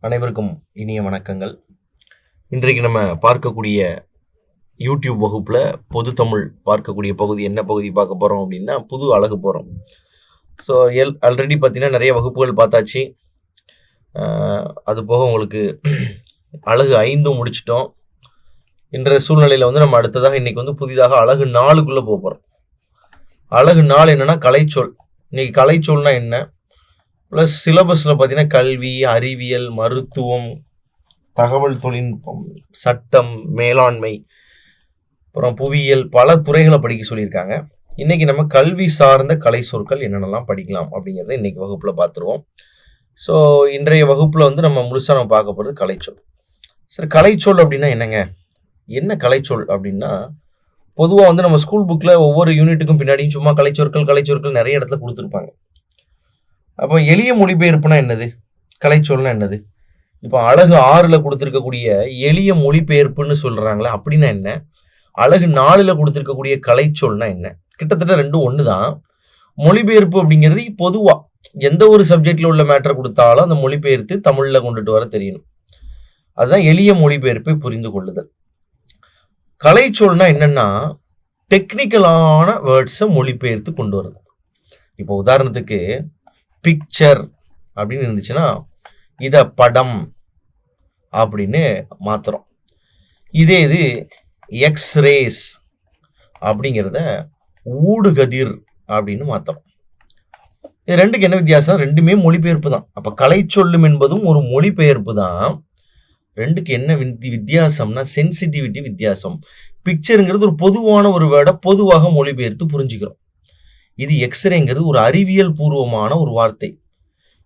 அனைவருக்கும் இனிய வணக்கங்கள். இன்றைக்கு நம்ம பார்க்கக்கூடிய யூடியூப் வகுப்பில் பொது தமிழ் பார்க்கக்கூடிய பகுதி என்ன பகுதி பார்க்க போகிறோம் அப்படின்னா புது அழகு போகிறோம். ஸோ ஆல்ரெடி பார்த்தீங்கன்னா நிறைய வகுப்புகள் பார்த்தாச்சு. அது போக உங்களுக்கு அழகு 5 முடிச்சிட்டோம். இன்றைய சூழ்நிலையில் நம்ம அடுத்ததாக இன்றைக்கி புதிதாக அழகு 4க்குள்ளே போக போகிறோம். அழகு 4 என்னென்னா கலைச்சொல். இன்றைக்கி கலைச்சொல்னா என்ன, ப்ளஸ் சிலபஸில் பார்த்தீங்கன்னா கல்வி, அறிவியல், மருத்துவம், தகவல் தொழில்நுட்பம், சட்டம், மேலாண்மை, அப்புறம் புவியியல், பல துறைகளை படிக்க சொல்லியிருக்காங்க. இன்றைக்கி நம்ம கல்வி சார்ந்த கலை சொற்கள் என்னென்னலாம் படிக்கலாம் அப்படிங்கிறத இன்றைக்கி வகுப்பில் பார்த்துருவோம். ஸோ இன்றைய வகுப்பில் நம்ம முழுசாக நம்ம பார்க்க போகிறது கலைச்சொல். சரி, கலைச்சொல் அப்படின்னா என்னங்க? என்ன கலைச்சொல் அப்படின்னா, பொதுவாக நம்ம ஸ்கூல் புக்கில் ஒவ்வொரு யூனிட்டுக்கும் பின்னாடியும் சும்மா கலைச்சொற்கள் நிறைய இடத்துல கொடுத்துருப்பாங்க. அப்போ எளிய மொழிபெயர்ப்புனா என்னது, கலைச்சொல்னா என்னது? இப்போ அழகு 6ல் கொடுத்துருக்கக்கூடிய எளிய மொழிபெயர்ப்புன்னு சொல்கிறாங்களே அப்படின்னா என்ன? அழகு 4ல் கொடுத்துருக்கக்கூடிய கலைச்சொல்னா என்ன? கிட்டத்தட்ட ரெண்டும் ஒன்று தான். மொழிபெயர்ப்பு அப்படிங்கிறது பொதுவாக எந்த ஒரு சப்ஜெக்டில் உள்ள மேட்டரை கொடுத்தாலும் அந்த மொழிபெயர்த்து தமிழில் கொண்டுட்டு வர தெரியணும். அதுதான் எளிய மொழிபெயர்ப்பை புரிந்து கொள்ளுதல். கலைச்சொல்னா என்னன்னா டெக்னிக்கலான வேர்ட்ஸை மொழிபெயர்த்து கொண்டு வரணும். இப்போ உதாரணத்துக்கு பிக்சர் அப்படின்னு இருந்துச்சுன்னா இதை படம் அப்படின்னு மாத்துறோம். இது எக்ஸ்ரேஸ் அப்படிங்கிறத ஊடுகதிர் அப்படின்னு மாத்துறோம். இது ரெண்டுக்கு என்ன வித்தியாசம்? ரெண்டுமே மொழிபெயர்ப்பு தான். அப்போ கலைச்சொல்லும் என்பதும் ஒரு மொழிபெயர்ப்பு தான். ரெண்டுக்கு என்ன வித்தியாசம்னா சென்சிட்டிவிட்டி வித்தியாசம். பிக்சருங்கிறது ஒரு பொதுவான ஒரு வேர்டை பொதுவாக மொழிபெயர்த்து புரிஞ்சுக்கிறோம். இது எக்ஸ்ரேங்கிறது ஒரு அறிவியல் பூர்வமான ஒரு வார்த்தை.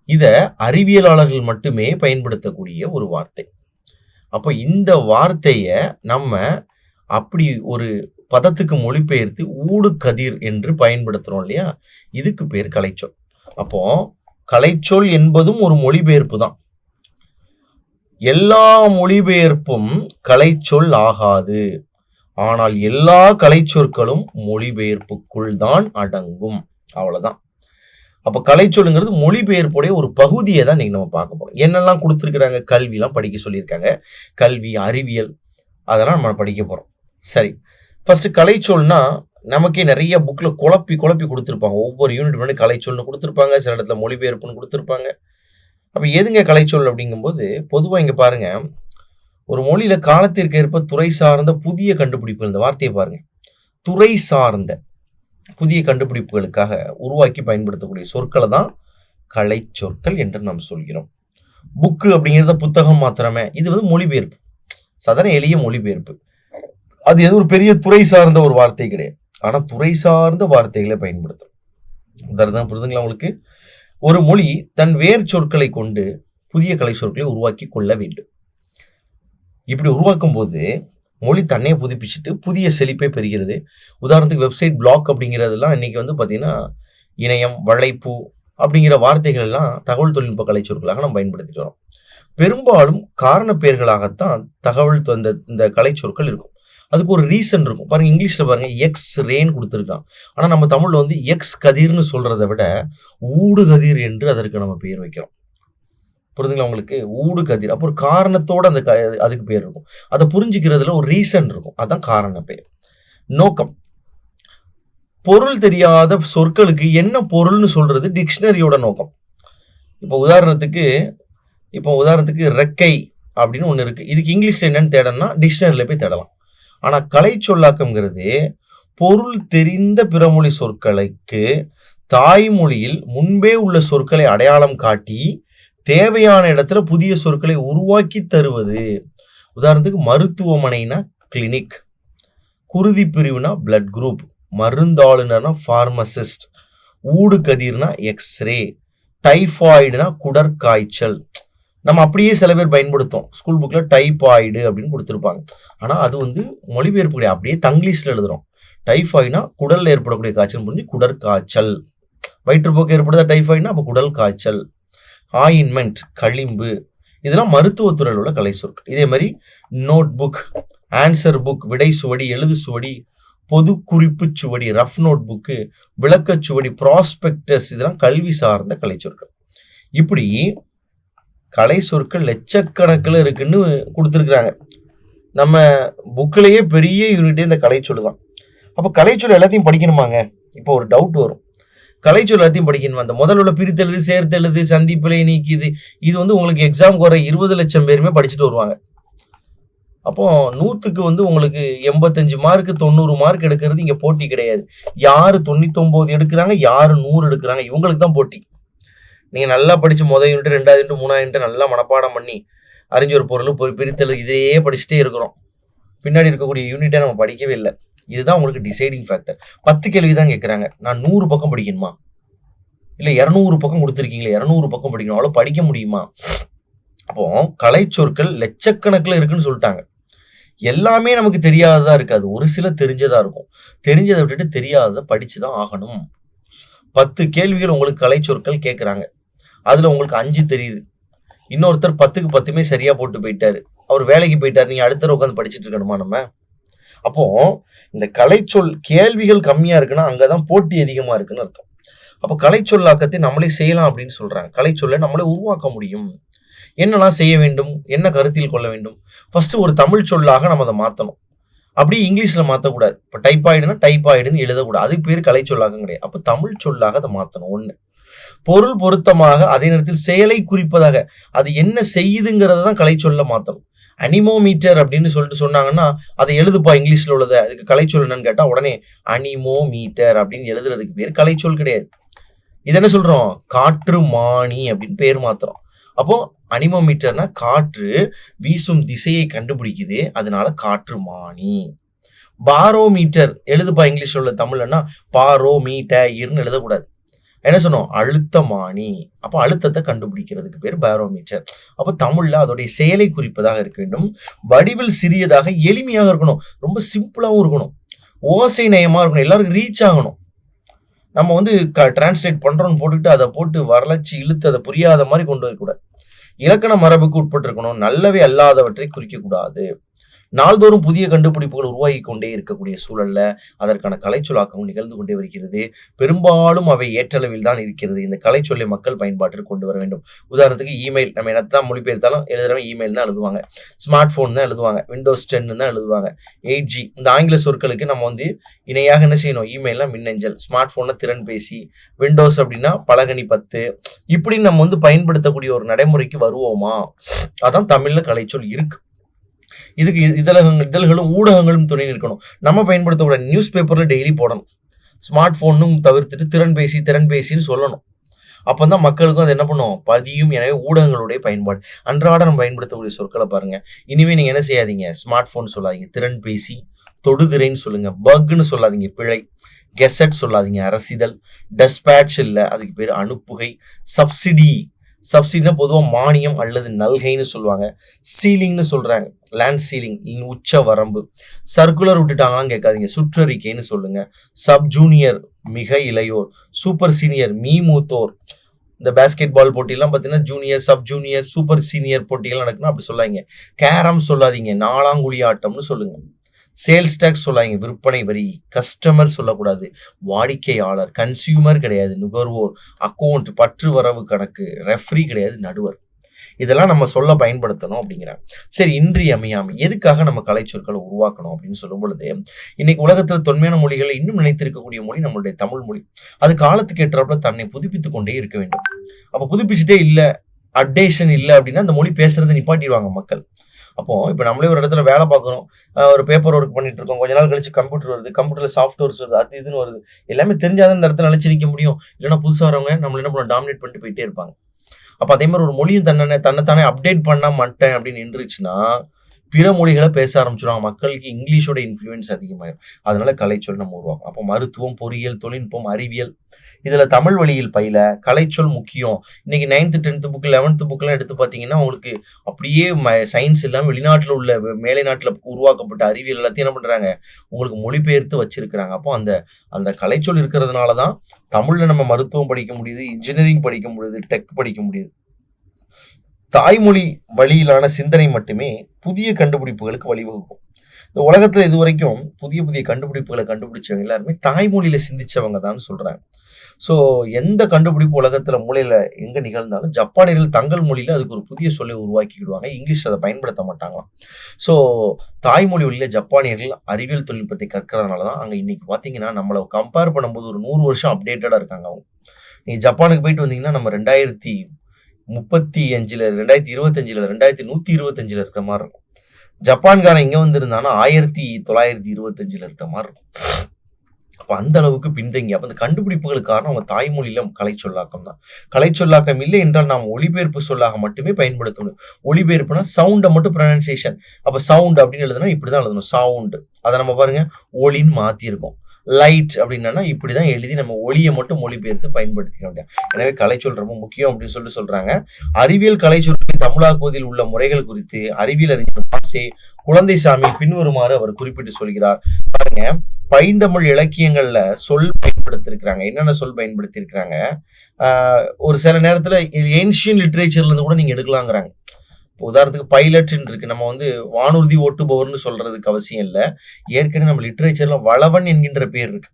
இதை அறிவியலாளர்கள் மட்டுமே பயன்படுத்தக்கூடிய ஒரு வார்த்தை. அப்போ இந்த வார்த்தையை நம்ம அப்படி ஒரு பதத்துக்கு மொழிபெயர்த்து ஊடுகதிர் என்று பயன்படுத்துகிறோம் இல்லையா? இதுக்கு பேர் கலைச்சொல். அப்போ கலைச்சொல் என்பதும் ஒரு மொழிபெயர்ப்பு தான். எல்லா மொழிபெயர்ப்பும் கலைச்சொல் ஆகாது. ஆனால் எல்லா கலைச்சொற்களும் மொழிபெயர்ப்புக்குள் தான் அடங்கும். அவ்வளவுதான். அப்ப கலைச்சொல்லுங்கிறது மொழிபெயர்ப்புடைய ஒரு பகுதியை தான் நீங்க நம்ம பார்க்க போறோம். என்னெல்லாம் கொடுத்துருக்குறாங்க? கல்விலாம் படிக்க சொல்லியிருக்காங்க. கல்வி, அறிவியல், அதெல்லாம் நம்ம படிக்க போறோம். சரி, ஃபர்ஸ்ட் கலைச்சொல்னா நமக்கே நிறைய புக்ல குழப்பி கொடுத்துருப்பாங்க. ஒவ்வொரு யூனிட் முன்னாடி கலைச்சொல்னு கொடுத்துருப்பாங்க, சில இடத்துல மொழிபெயர்ப்புன்னு கொடுத்துருப்பாங்க. அப்ப எதுங்க கலைச்சொல் அப்படிங்கும்போது பொதுவாக இங்க பாருங்க, ஒரு மொழியில காலத்திற்கு ஏற்ப துறை சார்ந்த புதிய கண்டுபிடிப்பு, இந்த வார்த்தையை பாருங்க, துறை சார்ந்த புதிய கண்டுபிடிப்புகளுக்காக உருவாக்கி பயன்படுத்தக்கூடிய சொற்களை தான் கலை சொற்கள் என்று நாம் சொல்கிறோம். புக்கு அப்படிங்கிறத புத்தகம் மாத்திரமே, இது மொழிபெயர்ப்பு, சாதாரண எளிய மொழிபெயர்ப்பு. அது ஒரு பெரிய துறை சார்ந்த ஒரு வார்த்தை கிடையாது. ஆனா துறை சார்ந்த வார்த்தைகளை பயன்படுத்தும். உதாரணம் புரிதுங்களா உங்களுக்கு? ஒரு மொழி தன் வேர் சொற்களை கொண்டு புதிய கலை சொற்களை உருவாக்கி கொள்ள வேண்டும். இப்படி உருவாக்கும் போது மொழி தன்னையே புதுப்பிச்சுட்டு புதிய செழிப்பை பெறுகிறது. உதாரணத்துக்கு வெப்சைட், பிளாக் அப்படிங்கிறதெல்லாம் இன்னைக்கு பார்த்தீங்கன்னா இணையம், வலைப்பு அப்படிங்கிற வார்த்தைகள் எல்லாம் தகவல் தொழில்நுட்ப கலை சொற்களாக நம்ம பயன்படுத்திட்டு வரோம். பெரும்பாலும் காரண பெயர்களாகத்தான் தகவல் இந்த கலை சொற்கள் இருக்கும். அதுக்கு ஒரு ரீசன் இருக்கும். பாருங்க, இங்கிலீஷ்ல பாருங்க எக்ஸ் ரேன்னு கொடுத்துருக்கான். ஆனா நம்ம தமிழ்ல எக்ஸ் கதிர்னு சொல்றதை விட ஊடுகதிர் என்று அதற்கு நம்ம பெயர் வைக்கிறோம். புரிதுங்களா உங்களுக்கு? ஊடுகதிர். அப்போ ஒரு காரணத்தோட அதுக்கு பேர் இருக்கும். அதை புரிஞ்சுக்கிறதுல ஒரு ரீசன் இருக்கும். அதான் காரண பெயர். நோக்கம். பொருள் தெரியாத சொற்களுக்கு என்ன பொருள்னு சொல்றது டிக்ஷனரியோட நோக்கம். இப்போ உதாரணத்துக்கு ரெக்கை அப்படின்னு ஒன்று இருக்கு. இதுக்கு இங்கிலீஷ்ல என்னன்னு தேடணும்னா டிக்ஷனரியில போய் தேடலாம். ஆனா கலை சொல்லாக்கம்ங்கிறது பொருள் தெரிந்த பிறமொழி சொற்களுக்கு தாய்மொழியில் முன்பே உள்ள சொற்களை அடையாளம் காட்டி தேவையான இடத்துல புதிய சொற்களை உருவாக்கி தருவது. உதாரணத்துக்கு மருத்துவமனைனா கிளினிக், குருதி பிரிவுனா பிளட் குரூப், மருந்தாளுநர்னா பார்மசிஸ்ட், ஊடுகதிர்னா எக்ஸ்ரே, டைபாய்டுனா குடற்காய்ச்சல். நம்ம அப்படியே சில பேர் பயன்படுத்தும். ஸ்கூல் புக்ல டைபாய்டு அப்படின்னு கொடுத்துருப்பாங்க. ஆனா அது மொழிபெயர்ப்பு கிடையாது. அப்படியே தங்கிலீஷ்ல எழுதுறோம். டைபாய்டுனா குடல்ல ஏற்படக்கூடிய காய்ச்சல் புரிஞ்சு குடற்காய்ச்சல். வயிற்றுப்போக்கு ஏற்படுதா டைபாய்டுனா அப்போ குடல் காய்ச்சல். ஆயின்மெண்ட், களிம்பு, இதெல்லாம் மருத்துவத்துறையில் உள்ள கலை சொற்கள். இதே மாதிரி நோட் புக், ஆன்சர் புக், விடை சுவடி, எழுது சுவடி, பொது குறிப்பு சுவடி, ரஃப் நோட் புக்கு, விளக்க சுவடி, ப்ராஸ்பெக்டஸ், இதெல்லாம் கல்வி சார்ந்த கலை சொற்கள். இப்படி கலை சொற்கள் லட்சக்கணக்கில் இருக்குன்னு கொடுத்துருக்குறாங்க. நம்ம புக்கிலேயே பெரிய யூனிட்டே இந்த கலைச்சொல் தான். அப்போ கலைச்சொல் எல்லாத்தையும் படிக்கணுமாங்க? இப்போ ஒரு டவுட் வரும். கலைச்சொல் எல்லாத்தையும் படிக்கணுமா? அந்த முதல்ல உள்ள பிரித்தெழுது, சேர்த்தெழுது, சந்திப்பிழை நீக்கிது, இது வந்து உங்களுக்கு எக்ஸாமுக்கு வர 20 லட்சம் பேருமே படிச்சுட்டு வருவாங்க. அப்போ 100க்கு வந்து உங்களுக்கு 85 மார்க்கு 90 மார்க் எடுக்கிறது இங்கே போட்டி கிடையாது. யார் 99 எடுக்கிறாங்க, யார் 100 எடுக்கிறாங்க, இவங்களுக்கு தான் போட்டி. நீங்கள் நல்லா படித்து முதல் யூனிட், 2வது யூனிட், 3வது யூனிட் நல்லா மனப்பாடம் பண்ணி அறிஞ்சொரு பொருள் பிரித்தெழுது இதையே படிச்சுட்டே இருக்கிறோம். பின்னாடி இருக்கக்கூடிய யூனிட்டை நம்ம படிக்கவே இல்லை. இதுதான் உங்களுக்கு டிசைடிங் ஃபேக்டர். 10 கேள்வி தான் கேட்குறாங்க. நான் 100 பக்கம் படிக்கணுமா? இல்லை 200 பக்கம் கொடுத்துருக்கீங்களே, 200 பக்கம் படிக்கணும், அவ்வளோ படிக்க முடியுமா? அப்போ கலைச்சொற்கள் லட்சக்கணக்கில் இருக்குன்னு சொல்லிட்டாங்க. எல்லாமே நமக்கு தெரியாததா இருக்காது. ஒரு சில தெரிஞ்சதா இருக்கும். தெரிஞ்சதை விட்டுட்டு தெரியாததை படிச்சு தான் ஆகணும். 10 கேள்விகள் உங்களுக்கு கலைச்சொற்கள் கேட்குறாங்க. அதில் உங்களுக்கு 5 தெரியுது. இன்னொருத்தர் 10க்கு 10மே சரியா போட்டு போயிட்டாரு. அவர் வேலைக்கு போயிட்டார். நீங்கள் அடுத்த தடவை உட்காந்து படிச்சுட்டு இருக்கணுமா நம்ம? அப்போ இந்த கலைச்சொல் கேள்விகள் கம்மியா இருக்குன்னா அங்கதான் போட்டி அதிகமா இருக்குன்னு அர்த்தம். அப்போ கலைச்சொல்லாக்கத்தை நம்மளே செய்யலாம் அப்படின்னு சொல்றாங்க. கலைச்சொல்லை நம்மளே உருவாக்க முடியும். என்னெல்லாம் செய்ய வேண்டும், என்ன கருத்தில் கொள்ள வேண்டும்? ஃபர்ஸ்ட் ஒரு தமிழ் சொல்லாக நம்ம அதை மாற்றணும். அப்படி இங்கிலீஷில் மாற்றக்கூடாது. இப்போ டைப்பாய்டுனா டைப்பாய்டுன்னு எழுதக்கூடாது. அதுக்கு பேர் கலைச்சொல்லாக கிடையாது. அப்போ தமிழ் சொல்லாக அதை மாற்றணும். ஒன்று, பொருள் பொருத்தமாக அதே நேரத்தில் செயலை குறிப்பதாக அது என்ன செய்யுதுங்கிறத தான் கலைச்சொல்ல மாற்றணும். அனிமோமீட்டர் அப்படின்னு சொல்லிட்டு சொன்னாங்கன்னா அதை எழுதுப்பா இங்கிலீஷில் உள்ளதை, அதுக்கு கலைச்சொல் என்னன்னு கேட்டால் உடனே அனிமோமீட்டர் அப்படின்னு எழுதுறதுக்கு பேர் கலைச்சொல் கிடையாது. இது என்ன சொல்கிறோம்? காற்று மானி அப்படின்னு பேர் மாத்திரம். அப்போ அனிமோமீட்டர்னா காற்று வீசும் திசையை கண்டுபிடிக்குது, அதனால காற்று மானி. பாரோமீட்டர் எழுதுப்பா இங்கிலீஷில் உள்ள தமிழ்னா பாரோமீட்டர்னு எழுதக்கூடாது. என்ன சொன்னோம்? அழுத்தமானி. அப்போ அழுத்தத்தை கண்டுபிடிக்கிறதுக்கு பேர் பாரோமீட்டர். அப்போ தமிழ்ல அதோடைய செயலை குறிப்பதாக இருக்க வேண்டும். வடிவில் சிறியதாக எளிமையாக இருக்கணும். ரொம்ப சிம்பிளாகவும் இருக்கணும். ஓசை நயமாக இருக்கணும். எல்லாருக்கும் ரீச் ஆகணும். நம்ம வந்து டிரான்ஸ்லேட் பண்றோம்னு போட்டுக்கிட்டு அதை போட்டு வரலட்சி இழுத்து அதை புரியாத மாதிரி கொண்டு வரக்கூடாது. இலக்கண மரபுக்கு உட்பட்டு இருக்கணும். நல்லவை அல்லாதவற்றை குறிக்கக்கூடாது. நாள்தோறும் புதிய கண்டுபிடிப்புகள் உருவாகி கொண்டே இருக்கக்கூடிய சூழல்ல அதற்கான கலைச்சொல்லாக்கம் நிகழ்ந்து கொண்டே வருகிறது. பெரும்பாலும் அவை ஏற்றளவில் தான் இருக்கிறது. இந்த கலைச்சொல்லை மக்கள் பயன்பாட்டிற்கு கொண்டு வர வேண்டும். உதாரணத்துக்கு இமெயில், நம்ம என்னத்தான் மொழிபெயர்த்தாலும் எழுதுறவங்க இமெயில் தான் எழுதுவாங்க, ஸ்மார்ட் போன் தான் எழுதுவாங்க, விண்டோஸ் 10 தான் எழுதுவாங்க, 8G. இந்த ஆங்கில சொற்களுக்கு நம்ம வந்து இணையாக என்ன செய்யணும்? இமெயில்னா மின்னஞ்சல், ஸ்மார்ட் போன்னா திறன்பேசி, விண்டோஸ் அப்படின்னா பலகனி 10, இப்படி நம்ம வந்து பயன்படுத்தக்கூடிய ஒரு நடைமுறைக்கு வருவோமா? அதான் தமிழ்ல கலைச்சொல் இருக்கு. இதுக்கு இதழ்களும் ஊடகங்களும் துணை நிற்கணும். நம்ம பயன்படுத்தக்கூட நியூஸ் பேப்பர்ல டெய்லி போடணும். ஸ்மார்ட் போனும் தவிர்த்துட்டு திறன்பேசின்னு சொல்லணும். அப்பதான் மக்களுக்கும் அது என்ன பண்ணும்? பதியும். எனவே ஊடகங்களுடைய பயன்பாடு அன்றாட நம்ம பயன்படுத்தக்கூடிய சொற்களை பாருங்க. இனிமே நீங்க என்ன செய்யாதீங்க? ஸ்மார்ட் போன் சொல்லாதீங்க, திறன்பேசி, தொடுதிரைன்னு சொல்லுங்க. பக்னு சொல்லாதீங்க, பிழை. கெசட் சொல்லாதீங்க, அரசிதழ். டெஸ்பேட்ச் இல்லை, அதுக்கு பேர் அனுப்புகை. சப்சிடினா பொதுவாக மானியம் அல்லது நல்கைன்னு சொல்லுவாங்க. சீலிங்னு சொல்றாங்க, லேண்ட் சீலிங், உச்ச வரம்பு. சர்க்குலர் விட்டுட்டாங்களான்னு கேட்காதீங்க, சுற்றறிக்கைன்னு சொல்லுங்க. சப் ஜூனியர் மிக இளையோர், சூப்பர் சீனியர் மூத்தோர். இந்த பேஸ்கெட் பால் போட்டியெல்லாம் பார்த்தீங்கன்னா junior, sub junior, super senior போட்டிகள் நடக்கணும், அப்படி சொல்லாதீங்க. கேரம் சொல்லாதீங்க, நாளாங்குழி ஆட்டம்னு சொல்லுங்க. சேல்ஸ் டேக்ஸ் சொல்லாதீங்க, விற்பனை வரி. கஸ்டமர் சொல்லக்கூடாது, வாடிக்கையாளர். கன்சியூமர் கிடையாது, நுகர்வோர். அக்கௌண்ட், பற்று வரவு கணக்கு. ரெஃப்ரி கிடையாது, நடுவர். இதெல்லாம் நம்ம சொல்ல பயன்படுத்தணும் அப்படிங்கிறாங்க. சரி, இன்றியமையாமை எதுக்காக நம்ம கலைச்சொற்களை உருவாக்கணும் அப்படின்னு சொல்லும் பொழுது, இன்னைக்கு உலகத்துல தொன்மையான மொழிகளை இன்னும் நினைத்திருக்கக்கூடிய மொழி நம்மளுடைய தமிழ் மொழி. அது காலத்துக்கு ஏற்றாப்புல தன்னை புதுப்பித்துக் கொண்டே இருக்க வேண்டும். அப்ப புதுப்பிச்சுட்டே இல்லை, அப்டேஷன் இல்லை அப்படின்னா அந்த மொழி பேசுறதை நிப்பாட்டிடுவாங்க மக்கள். அப்போ இப்போ நம்மளே ஒரு இடத்துல வேலை பார்க்குறோம், ஒரு பேப்பர் ஒர்க் பண்ணிட்டு இருக்கோம், கொஞ்ச நாள் கழிச்சு கம்ப்யூட்டர் வருது, கம்ப்யூட்டர்ல சாஃப்ட்வேர்ஸ் வருது, அது இதுன்னு வருது. எல்லாமே தெரிஞ்சாதான் இந்த இடத்துல நிலைச்சு நிற்க முடியும். இல்லைன்னா புதுசாக வரவங்க நம்மள என்ன பண்ண டாமினேட் பண்ணிட்டு போயிட்டே இருப்பாங்க. அப்போ அதே மாதிரி ஒரு மொழியும் தன்னைத்தானே அப்டேட் பண்ண மாட்டேன் அப்படின்னு நின்றுச்சுன்னா பிற மொழிகளை பேச ஆரம்பிச்சிடுவாங்க. மக்களுக்கு இங்கிலீஷோட இன்ஃப்ளூயன்ஸ் அதிகமாயிடும். அதனால கலைச்சொல் நம்ம உருவாக்கும். அப்போ மருத்துவம், பொறியியல், தொழில்நுட்பம், அறிவியல், இதில் தமிழ் வழியில் பயில கலைச்சொல் முக்கியம். இன்னைக்கு 9th 10th புக்கு 11th புக்கெல்லாம் எடுத்து பார்த்தீங்கன்னா உங்களுக்கு அப்படியே சயின்ஸ் இல்லாமல் வெளிநாட்டில் உள்ள மேலை நாட்டில் உருவாக்கப்பட்ட அறிவியல் எல்லாத்தையும் என்ன பண்ணுறாங்க? உங்களுக்கு மொழிபெயர்த்து வச்சிருக்கிறாங்க. அப்போ அந்த கலைச்சொல் இருக்கிறதுனால தான் தமிழில் நம்ம மருத்துவம் படிக்க முடியுது, இன்ஜினியரிங் படிக்க முடியுது, டெக் படிக்க முடியுது. தாய்மொழி வழியிலான சிந்தனை மட்டுமே புதிய கண்டுபிடிப்புகளுக்கு வழிவகுக்கும். இந்த உலகத்துல இதுவரைக்கும் புதிய புதிய கண்டுபிடிப்புகளை கண்டுபிடிச்சவங்க எல்லாருமே தாய்மொழியில சிந்திச்சவங்க தான் சொல்றாங்க. ஸோ எந்த கண்டுபிடிப்பு உலகத்துல மூலையில எங்க நிகழ்ந்தாலும் ஜப்பானியர்கள் தங்கள் மொழியில அதுக்கு ஒரு புதிய சொல்லை உருவாக்கிடுவாங்க. இங்கிலீஷ் அதை பயன்படுத்த மாட்டாங்களாம். ஸோ தாய்மொழி வழியில ஜப்பானியர்கள் அறிவியல் தொழில்நுட்பத்தை கற்கிறதுனால தான் அங்க இன்னைக்கு பார்த்தீங்கன்னா நம்மளை கம்பேர் பண்ணும்போது ஒரு 100 வருஷம் அப்டேட்டடா இருக்காங்க அவங்க. நீங்க ஜப்பானுக்கு போயிட்டு வந்தீங்கன்னா நம்ம 2035ல 2025ல 2125ல இருக்கிற மாதிரி இருக்கும். ஜப்பான்காரன் இங்க வந்திருந்தானா 1925ல இருக்கிற மாதிரி இருக்கும். அப்ப அந்த அளவுக்கு பின்தங்கி அப்ப அந்த கண்டுபிடிப்புகளுக்கு காரணம் அவங்க தாய்மொழியில கலை சொல்லாக்கம் தான். கலை சொல்லாக்கம் இல்லை என்றால் நாம் ஒலிபெயர்ப்பு சொல்லாக மட்டுமே பயன்படுத்தணும். ஒலிபெயர்ப்புனா சவுண்டை மட்டும் ப்ரொனன்சியேஷன். அப்ப சவுண்ட் அப்படின்னு எழுதுனா இப்படிதான் எழுதணும், சவுண்ட். அதை நம்ம பாருங்க ஒலின்னு மாத்திருக்கோம். லைட் அப்படின்னா இப்படிதான் எழுதி நம்ம ஒளியை மட்டும் மொழிபெயர்த்து பயன்படுத்திக்க முடியும். எனவே கலைச்சொல் ரொம்ப முக்கியம் அப்படின்னு சொல்றாங்க. அறிவியல் கலைச்சொல்லை தமிழாக்குவதில் உள்ள முறைகள் குறித்து அறிவியல் அறிஞர் மாசே குழந்தைசாமி பின்வருமாறு அவர் குறிப்பிட்டு சொல்கிறார். பாருங்க, பைந்தமிழ் இலக்கியங்கள்ல சொல் பயன்படுத்திருக்கிறாங்க. என்னென்ன சொல் பயன்படுத்தியிருக்கிறாங்க? ஒரு சில நேரத்துல ஏன்ஷியன் லிட்ரேச்சர்ல இருந்து கூட நீங்க எடுக்கலாங்கிறாங்க. உதாரணத்துக்கு பைலட்ன்னு இருக்கு. நம்ம வானூர்தி ஓட்டுபவர்னு சொல்றதுக்கு அவசியம் இல்லை. ஏற்கனவே நம்ம லிட்ரேச்சர்ல வளவன் என்கின்ற பேர் இருக்கு.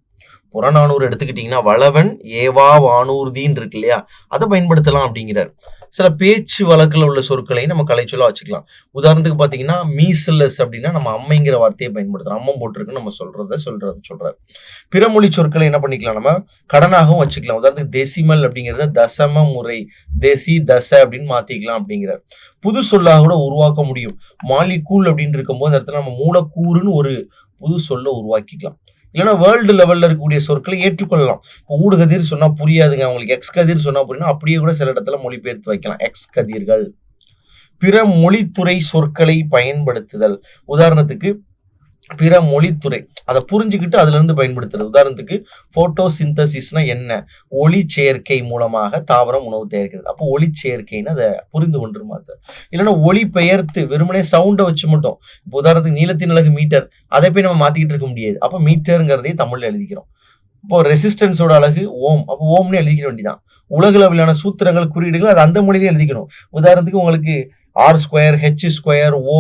புறநானூறு எடுத்துக்கிட்டீங்கன்னா வளவன் ஏவா வானூர்தின்னு இருக்கு இல்லையா, அதை பயன்படுத்தலாம் அப்படிங்கிறார். சில பேச்சு வழக்கில் உள்ள சொற்களை நம்ம கலைச்சொல்லா வச்சுக்கலாம். உதாரணத்துக்கு பார்த்தீங்கன்னா மீசலஸ் அப்படின்னா நம்ம அம்மைங்கிற வார்த்தையை பயன்படுத்தலாம். அம்மம் போட்டிருக்கு நம்ம சொல்றாரு. பிற மொழி சொற்களை என்ன பண்ணிக்கலாம், நம்ம கடனாகவும் வச்சுக்கலாம். உதாரணத்துக்கு டெசிமல் அப்படிங்கிறத தசம முறை, தேசி தச அப்படின்னு மாத்திக்கலாம் அப்படிங்கிறார். புது சொல்லாக கூட உருவாக்க முடியும். மாலிகூல் அப்படின்னு இருக்கும்போது அந்த இடத்துல நம்ம மூலக்கூறுன்னு ஒரு புது சொல்ல உருவாக்கிக்கலாம். இல்லைன்னா வேர்ல்டு லெவல்ல இருக்கக்கூடிய சொற்களை ஏற்றுக்கொள்ளலாம். இப்போ ஊடுகதிர் சொன்னா புரியாதுங்க அவங்களுக்கு, எக்ஸ் கதிர் சொன்னா புரியும், அப்படியே கூட சில இடத்துல மொழிபெயர்த்து வைக்கலாம். எக்ஸ் கதிர்கள். பிற மொழித்துறை சொற்களை பயன்படுத்துதல். உதாரணத்துக்கு பிற மொழித்துறை அதை புரிஞ்சுக்கிட்டு அதுல இருந்து பயன்படுத்துறது. உதாரணத்துக்கு போட்டோ சிந்தசிஸ்னா என்ன? ஒளி சேர்க்கை மூலமாக தாவரம் உணவு தயாரிக்கிறது. அப்போ ஒளி சேர்க்கைன்னு அதை புரிந்து கொண்டு மாத்த. இல்லைன்னா ஒளி பெயர்த்து வெறுமனே சவுண்டை வச்சு மட்டும். இப்போ உதாரணத்துக்கு நீளத்தின் அலகு மீட்டர், அதை போய் நம்ம மாத்திக்கிட்டு இருக்க முடியாது. அப்போ மீட்டருங்கிறதையே தமிழ்ல எழுதிக்கிறோம். இப்போ ரெசிஸ்டன்ஸோட அலகு ஓம், அப்போ ஓம்னு எழுதிக்கிற வேண்டியதான். உலகளவிலான சூத்திரங்கள் குறியீடுகள் அது அந்த மொழியிலே எழுதிக்கணும். உதாரணத்துக்கு உங்களுக்கு R², H², O,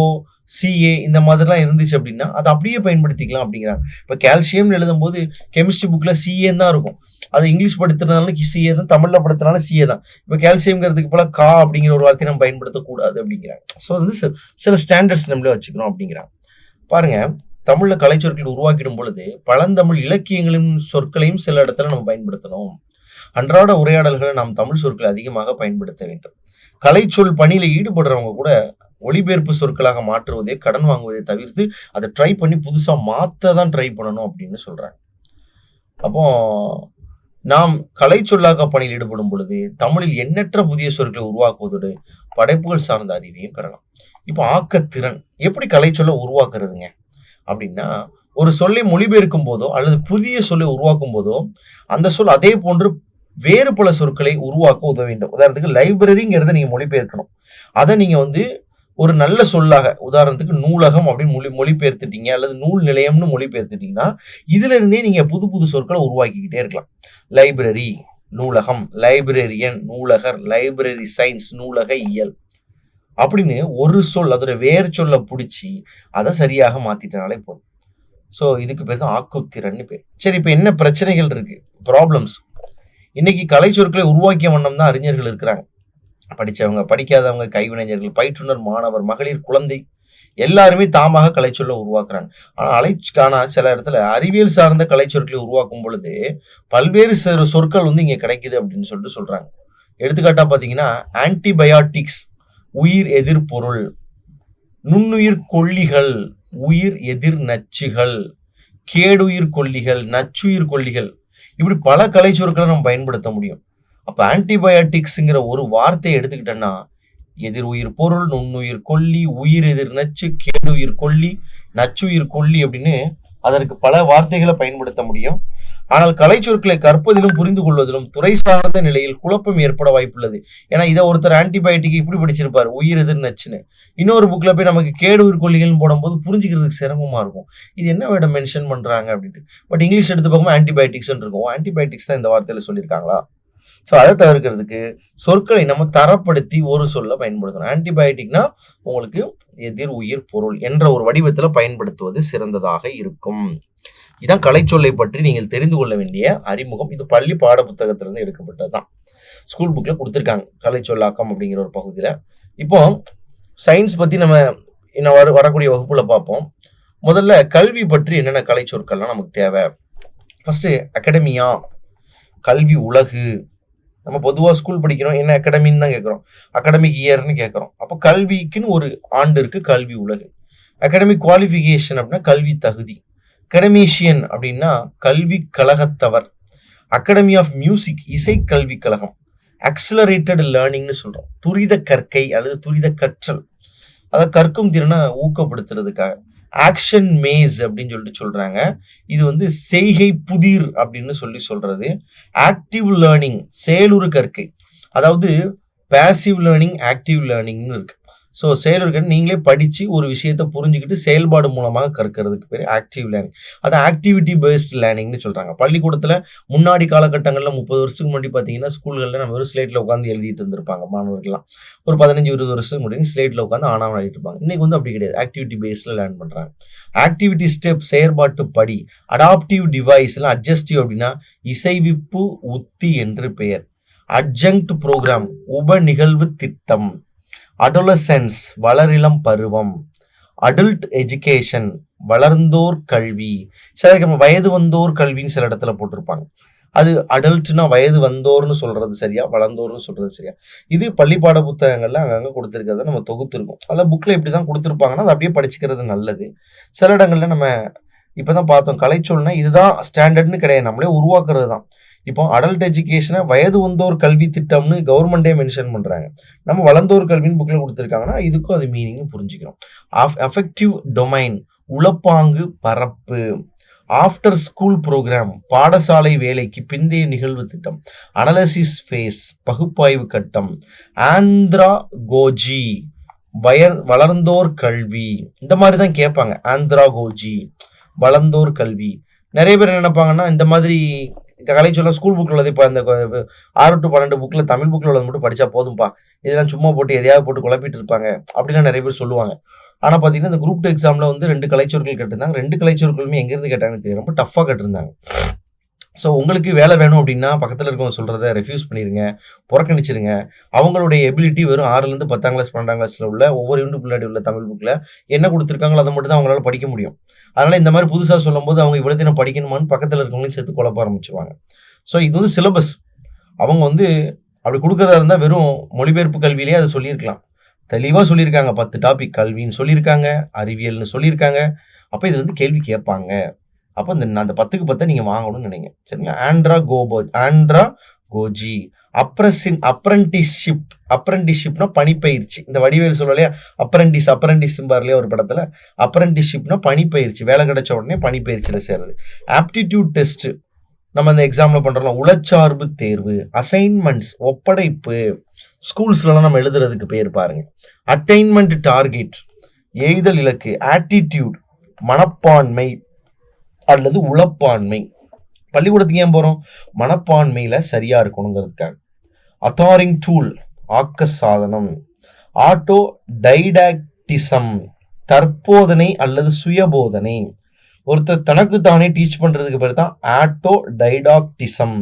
CA இந்த மாதிரிலாம் இருந்துச்சு அப்படின்னா அதை அப்படியே பயன்படுத்திக்கலாம் அப்படிங்கிறாங்க. இப்போ கால்சியம்னு எழுதும்போது கெமிஸ்ட்ரி புக்கில் CA தான் இருக்கும். அது இங்கிலீஷ் படுத்துறதுனால CA தான், தமிழில் படுத்துறதுனால CA தான். இப்போ கால்சியம்ங்கிறதுக்கு போல கா அப்படிங்கிற ஒரு வார்த்தையை நம்ம பயன்படுத்தக்கூடாது அப்படிங்கிறாங்க. ஸோ சில ஸ்டாண்டர்ட்ஸ் நம்மளே வச்சுக்கணும் அப்படிங்கிறாங்க. பாருங்க, தமிழில் கலைச்சொற்கள் உருவாக்கிடும் பொழுது பழந்தமிழ் இலக்கியங்களின் சொற்களையும் சில இடத்துல நம்ம பயன்படுத்தணும். அன்றாட உரையாடல்களை நாம் தமிழ் சொற்களை அதிகமாக பயன்படுத்த வேண்டும். கலைச்சொல் பணியில ஈடுபடுறவங்க கூட ஒளிபெயர்ப்பு சொற்களாக மாற்றுவதே, கடன் வாங்குவதை தவிர்த்து அதை ட்ரை பண்ணி புதுசா மாத்த தான் ட்ரை பண்ணணும் அப்படின்னு சொல்றாங்க. அப்போ நாம் கலை சொல்லாக்க பணியில் ஈடுபடும் பொழுது தமிழில் எண்ணற்ற புதிய சொற்களை உருவாக்குவதோடு படைப்புகள் சார்ந்த அறிவையும் பெறலாம். இப்போ ஆக்கத்திறன் எப்படி கலை சொல்ல உருவாக்குறதுங்க அப்படின்னா, ஒரு சொல்லை மொழிபெயர்க்கும் போதோ அல்லது புதிய சொல்லை உருவாக்கும் போதோ அந்த சொல் அதே போன்று வேறு பல சொற்களை உருவாக்க உதவ வேண்டும். உதாரணத்துக்கு லைப்ரரிங்கிறத நீங்க மொழிபெயர்க்கணும். அதை நீங்க ஒரு நல்ல சொல்லாக, உதாரணத்துக்கு நூலகம் அப்படின்னு மொழிபெயர்த்துட்டீங்க அல்லது நூல் நிலையம்னு மொழிபெயர்த்துட்டீங்கன்னா இதுல இருந்தே நீங்க புது புது சொற்களை உருவாக்கிக்கிட்டே இருக்கலாம். லைப்ரரி நூலகம், லைப்ரரியன் நூலகர், லைப்ரரி சயின்ஸ் நூலக இயல் அப்படின்னு ஒரு சொல் அதோட வேறு சொல்ல பிடிச்சி அதை சரியாக மாத்திட்டனாலே போதும். ஸோ இதுக்கு பேர் தான் ஆக்குத்திறன்னு பேர். சரி, இப்போ என்ன பிரச்சனைகள் இருக்கு, ப்ராப்ளம்ஸ்? இன்னைக்கு கலை சொற்களை உருவாக்கிய வண்ணம் தான் அறிஞர்கள் இருக்கிறாங்க. படித்தவங்க, படிக்காதவங்க, கைவினைஞர்கள், பயிற்றுனர், மாணவர், மகளிர், குழந்தை எல்லாருமே தாமாக கலைச்சொல்லை உருவாக்குறாங்க. ஆனால் சில இடத்துல அறிவியல் சார்ந்த கலைச்சொற்களை உருவாக்கும் பொழுது பல்வேறு சொற்கள் இங்க கிடைக்குது அப்படின்னு சொல்றாங்க. எடுத்துக்காட்டா பார்த்தீங்கன்னா ஆன்டிபயாட்டிக்ஸ் உயிர் எதிர்பொருள், நுண்ணுயிர் கொல்லிகள் உயிர் எதிர் நச்சுகள், கேடுயிர் கொல்லிகள், நச்சுயிர் கொல்லிகள், இப்படி பல கலை சொற்களை நம்ம பயன்படுத்த முடியும். அப்ப ஆன்டிபயாட்டிக்ஸ்ங்கிற ஒரு வார்த்தையை எடுத்துக்கிட்டோம்னா எதிர் உயிர் பொருள், நுண்ணுயிர் கொல்லி, உயிர் எதிர் நச்சு, கேடுயிர் கொல்லி, நச்சுயிர் கொல்லி அப்படின்னு அதற்கு பல வார்த்தைகளை பயன்படுத்த முடியும். ஆனால் கலை சொற்களை கற்பதிலும் புரிந்து கொள்வதிலும் துறை சார்ந்த நிலையில் குழப்பம் ஏற்பட வாய்ப்புள்ளது. ஏன்னா இதை ஒருத்தர் ஆன்டிபயோட்டிக் இப்படி படிச்சிருப்பாரு, உயிர் எதிர் நச்சுன்னு. இன்னொரு புக்ல போய் நமக்கு கேடு உயிர் கொல்லிகள் போடும்போது புரிஞ்சுக்கிறதுக்கு சிரமமா இருக்கும். இது என்ன வேட மென்ஷன் பண்றாங்க அப்படின்ட்டு. பட் இங்கிலீஷ் எடுத்து பார்க்கும்போது ஆன்டிபயோட்டிக்ஸ் இருக்கும். ஆன்டிபயோட்டிக்ஸ் தான் இந்த வார்த்தையில சொல்லியிருக்காங்களா? ஸோ அதை தவிர்க்கிறதுக்கு சொற்களை நம்ம தரப்படுத்தி ஒரு சொல்ல பயன்படுத்தணும். ஆன்டிபயோட்டிக்னா உங்களுக்கு எதிர் உயிர் பொருள் என்ற ஒரு வடிவத்தில் பயன்படுத்துவது சிறந்ததாக இருக்கும். இதான் கலைச்சொல்லை பற்றி நீங்கள் தெரிந்து கொள்ள வேண்டிய அறிமுகம். இது பள்ளி பாட புத்தகத்திலிருந்து எடுக்கப்பட்டது தான். ஸ்கூல் புக்கில் கொடுத்துருக்காங்க கலைச்சொல்லாக்கம் அப்படிங்கிற ஒரு பகுதியில். இப்போ சயின்ஸ் பற்றி நம்ம இன்னும் வரக்கூடிய வகுப்புல பார்ப்போம். முதல்ல கல்வி பற்றி என்னென்ன கலை சொற்கள்லாம் நமக்கு தேவை. ஃபர்ஸ்ட் அகாடமியா, கல்வி உலகு. நம்ம பொதுவாக ஸ்கூல் படிக்கிறோம், என்ன அகாடமின்னு தான் கேட்குறோம், அகாடமிக் இயர்னு கேட்குறோம். அப்போ கல்விக்குன்னு ஒரு ஆண்டு இருக்கு, கல்வி உலகு. அகாடமிக் குவாலிஃபிகேஷன் அப்படின்னா கல்வி தகுதி. அகடமீஷியன் அப்படின்னா கல்வி கழகத்தவர். அகாடமி ஆஃப் மியூசிக் இசை கல்வி கழகம். அக்சலரேட்டட் லேர்னிங்னு சொல்றோம், துரித கற்கை அல்லது துரித கற்றல், அதை கற்கும் திறனை ஊக்கப்படுத்துறதுக்காக. ஆக்ஷன் மேஸ் அப்படின்னு சொல்லிட்டு சொல்றாங்க. இது வந்து செய்கை புதிர் அப்படின்னு சொல்றது. ஆக்டிவ் லேர்னிங் செயலுறு கற்கை, அதாவது பேசிவ் லேர்னிங் ஆக்டிவ் லேர்னிங்னு இருக்கு. ஸோ செயலுறு நீங்களே படித்து ஒரு விஷயத்தை புரிஞ்சுக்கிட்டு செயல்பாடு மூலமாக கற்கிறதுக்கு பேர் ஆக்டிவ் லேர்னிங். அதை ஆக்டிவிட்டி பேஸ்ட் லேர்னிங்னு சொல்கிறாங்க. பள்ளிக்கூடத்தில் முன்னாடி காலகட்டங்களில் 30 வருஷத்துக்கு முன்னாடி பார்த்தீங்கன்னா ஸ்கூல்களில் நம்ம ஒரு ஸ்லேட்டில் உட்காந்து எழுதிட்டு இருந்திருப்பாங்க மாணவர்கள்லாம். ஒரு 15-20 வருஷத்துக்கு முன்னாடி ஸ்லேட்டில் உட்காந்து ஆனாவும் எழுதிட்டு இருப்பாங்க. இன்றைக்கி வந்து அப்படி கிடையாது, ஆக்டிவிட்டி பேஸ்டில் லேர்ன் பண்ணுறாங்க. ஆக்டிவிட்டி ஸ்டெப் செயற்பாட்டு படி. அடாப்டிவ் டிவைஸ்லாம் அட்ஜஸ்டிவ் அப்படின்னா இசைவிப்பு உத்தி என்று பெயர். அட்ஜங்க்ட் ப்ரோக்ராம் உப நிகழ்வு திட்டம். அடோலசென்ஸ் வளரிளம் பருவம். அடல்ட் எஜுகேஷன் வளர்ந்தோர் கல்வி. சில வயது வந்தோர் கல்வின்னு சில இடத்துல போட்டிருப்பாங்க. அது அடல்ட்னா வயது வந்தோர்னு சொல்றது சரியா, வளர்ந்தோர்னு சொல்றது சரியா? இது பள்ளி பாட புத்தகங்கள்ல அங்கங்கே கொடுத்துருக்கிறத நம்ம தொகுத்துருக்கோம். அதில் புக்கில் எப்படி தான் கொடுத்துருப்பாங்கன்னா அதை அப்படியே படிச்சுக்கிறது நல்லது. சில இடங்கள்ல நம்ம இப்போதான் பார்த்தோம், கலைச்சொல்னா இதுதான் ஸ்டாண்டர்ட்னு கிடையாது, நம்மளே உருவாக்குறது தான். இப்போ அடல்ட் எஜுகேஷனை வயது வந்தோர் கல்வி திட்டம்னு கவர்மெண்டே மென்ஷன் பண்ணுறாங்க. நம்ம வளர்ந்தோர் கல்வின்னு புக்கில் கொடுத்துருக்காங்கன்னா இதுக்கும் அது மீனிங் புரிஞ்சுக்கிறோம். அஃபெக்டிவ் டொமைன் உளப்பாங்கு பரப்பு. ஆஃப்டர் ஸ்கூல் ப்ரோக்ராம் பாடசாலை வேலைக்கு பிந்தைய நிகழ்வு திட்டம். அனலிசிஸ் ஃபேஸ் பகுப்பாய்வு கட்டம். ஆந்திராகோஜி வளர்ந்தோர் கல்வி. இந்த மாதிரி தான் கேட்பாங்க. ஆந்திராகோஜி வளர்ந்தோர் கல்வி. நிறைய பேர் என்ன நினைப்பாங்கன்னா இந்த மாதிரி கலைச்சொல்ல ஸ்கூல் புக்கில் உள்ளது, இப்போ இந்த 6 to 12 புக்கில் தமிழ் புக்கில் உள்ளது மட்டும் படித்தா போதும்பா, இதெல்லாம் சும்மா போட்டு எதையாவது போட்டு குழப்பிட்டு இருப்பாங்க அப்படிலாம் நிறைய பேர் சொல்லுவாங்க. ஆனால் பார்த்தீங்கன்னா இந்த குரூப் 2 எக்ஸாமில் வந்து 2 கலைச்சொற்கள் கேட்டிருந்தாங்க. 2 கலைச்சொற்களுமே எங்கேருந்து கேட்டாங்கன்னு தெரியும், ரொம்ப டஃப்பாக கேட்டிருந்தாங்க. ஸோ உங்களுக்கு வேலை வேணும் அப்படின்னா பக்கத்தில் இருக்கவங்க சொல்கிறத ரெஃப்யூஸ் பண்ணிடுங்க, புறக்கணிச்சிருங்க. அவங்களுடைய எபிலிட்டி வெறும் 6லேருந்து 10ஆம் கிளாஸ் 12ஆம் கிளாஸில் உள்ள ஒவ்வொரு யூனிட் முன்னாடி உள்ள தமிழ் புக்கில் என்ன கொடுத்துருக்காங்களோ அதை மட்டும் தான் அவங்களால படிக்க முடியும். அதனால் இந்த மாதிரி புதுசாக சொல்லும் போது அவங்க இவ்வளோ தினம் படிக்கணுமான்னு பக்கத்தில் இருக்கவங்களையும் சேர்த்து குழப்ப ஆரம்பிச்சுவாங்க. ஸோ இது வந்து சிலபஸ். அவங்க வந்து அப்படி கொடுக்குறதா இருந்தால் வெறும் மொழிபெயர்ப்பு கல்வியிலேயே அதை சொல்லியிருக்கலாம். தெளிவாக சொல்லியிருக்காங்க, 10 டாபிக் கல்வின்னு சொல்லியிருக்காங்க, அறிவியல்னு சொல்லியிருக்காங்க. அப்போ இது வந்து கேள்வி கேட்பாங்க. அப்போ அந்த 10க்கு 10 நீங்கள் வாங்கணும்னு நினைங்க, சரிங்களா? ஆண்ட்ராகோஜி அப்ரண்டிஸ்ஷிப்னா பணிப்பயிற்சி. இந்த வடிவேல் சொல்லலையா, அப்ரண்டிஸ் பாருலையா ஒரு படத்தில். அப்ரண்டிஸ்ஷிப்னா பணிப்பயிற்சி, வேலை கிடைச்ச உடனே பணிப்பயிற்சியில் சேர்றது. ஆப்டிடியூட் டெஸ்ட் நம்ம இந்த எக்ஸாமில் பண்ணுறோம். உளச்சார்பு தேர்வு. அசைன்மெண்ட்ஸ் ஒப்படைப்பு, ஸ்கூல்ஸ்லாம் நம்ம எழுதுறதுக்கு பேர் பாருங்க. அட்டைன்மெண்ட் டார்கெட் எய்தல் இலக்கு. ஆட்டிடியூட் மனப்பான்மை அல்லது உளப்பான்மை. பள்ளிக்கூடத்துக்கு ஏன் போகிறோம்? மனப்பான்மையில் சரியாக இருக்கணுங்கிறதுக்காக. அத்தாரிங் டூல் ஆக்க சாதனம். ஆட்டோ டைடாக்டிசம் தற்போதனை அல்லது சுயபோதனை. ஒருத்தர் தனக்கு தானே டீச் பண்ணுறதுக்கு பேர் தான் ஆட்டோ டைடாக்டிசம்.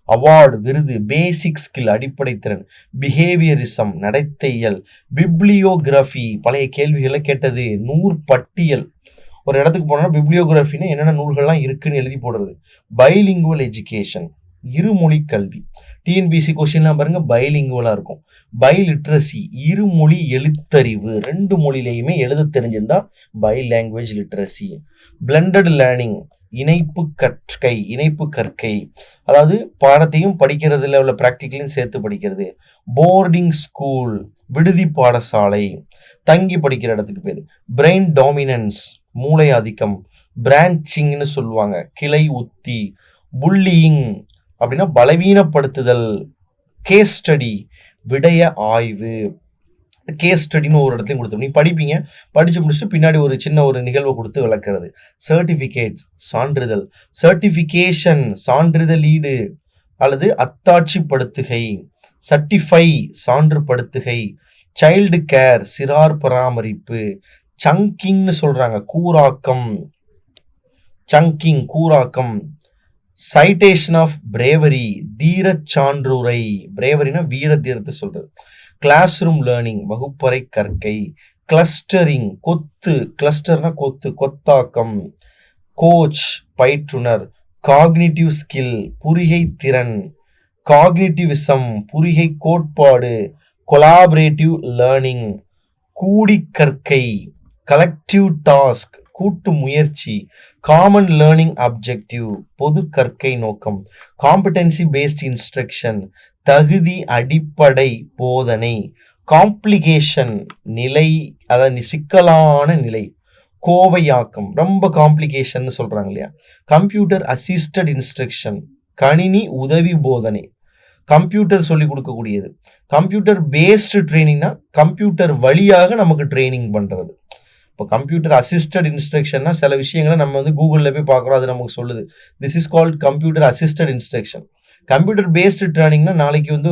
அவார்டு விருது. பேசிக் ஸ்கில் அடிப்படை திறன். பிஹேவியரிசம் நடத்தையியல். பிப்ளியோகிராஃபி பழைய கேள்விகளை கேட்டது. நூற்பட்டியல். ஒரு இடத்துக்கு போனோம்னா பிப்ளியோகிராஃபின்னா என்னென்ன நூல்கள்லாம் இருக்குன்னு எழுதி போடுறது. பைலிங்குவல் எஜுகேஷன் இருமொழி கல்வி. டிஎன்பிசி கொஸ்டின்லாம் பாருங்க பைலிங்குவலாக இருக்கும். பை லிட்ரஸி இருமொழி எழுத்தறிவு, 2 மொழியிலையுமே எழுத தெரிஞ்சிருந்தா by language literacy. Blended learning இணைப்பு கற்கை, அதாவது பாடத்தையும் படிக்கிறதுல உள்ள ப்ராக்டிக்கலையும் சேர்த்து படிக்கிறது. போர்டிங் ஸ்கூல் விடுதி பாடசாலை, தங்கி படிக்கிற இடத்துக்கு பேர். பிரெயின் டாமினன்ஸ் மூளை ஆதிக்கம். பிரான்ச்சிங்னு சொல்லுவாங்க கிளை உத்தி. புல்லியிங் அப்படின்னா பலவீனப்படுத்துதல். கேஸ் ஸ்டடி விடய ஆய்வு. கேஸ் ஸ்டடின்னு ஒரு இடத்துலையும் கொடுத்து நீ படிப்பீங்க, படித்து முடிச்சுட்டு பின்னாடி ஒரு சின்ன ஒரு நிகழ்வை கொடுத்து விளக்குறது. சர்டிஃபிகேட் சான்றிதழ். சர்டிஃபிகேஷன் சான்றிதழீடு. அல்லது அத்தாட்சிப்படுத்துகை, சர்டிஃபை சான்றுபடுத்துகை, சைல்டு கேர் சிறார் பராமரிப்பு, சங்கிங்னு சொல்றாங்க கூராக்கம், சங்கிங் கூராக்கம், சைட்டேஷன் ஆஃப் பிரேவரி தீரச் சான்றுரை, பிரேவரினா வீர தீரத்தை சொல்றது, கிளாஸ் ரூம் லேர்னிங் வகுப்பறை கற்கை, கிளஸ்டரிங் கொத்து, கிளஸ்டர்னா கொத்து கொத்தாக்கம், கோச் பயிற்றுனர், காக்னிட்டிவ் ஸ்கில் புரிகை திறன், காக்னிட்டிவிசம் புரிகை கோட்பாடு, கொலாபரேட்டிவ் லேர்னிங் கூடி கற்கை, கலெக்டிவ் டாஸ்க் கூட்டு முயற்சி, காமன் லேர்னிங் அப்ஜெக்டிவ் பொது கற்கை நோக்கம், காம்படென்சி பேஸ்ட் இன்ஸ்ட்ரக்ஷன் தகுதி அடிப்படை போதனை, காம்ப்ளிகேஷன் நிலை அதாவது சிக்கலான நிலை, கோவையாக்கம் ரொம்ப காம்ப்ளிகேஷன் சொல்றாங்க இல்லையா, கம்ப்யூட்டர் அசிஸ்டட் இன்ஸ்ட்ரக்ஷன் கணினி உதவி போதனை, கம்ப்யூட்டர் சொல்லி கொடுக்கக்கூடியது, கம்ப்யூட்டர் பேஸ்டு ட்ரைனிங்னா கம்ப்யூட்டர் வழியாக நமக்கு ட்ரைனிங் பண்றது. இப்போ கம்ப்யூட்டர் அசிஸ்டட் இன்ஸ்ட்ரக்ஷன்னா சில விஷயங்களை நம்ம வந்து கூகுளில் போய் பார்க்குறோம், அது நமக்கு சொல்லுது. This is called computer assisted instruction. Computer based ட்ரைனிங்னா நாளைக்கு வந்து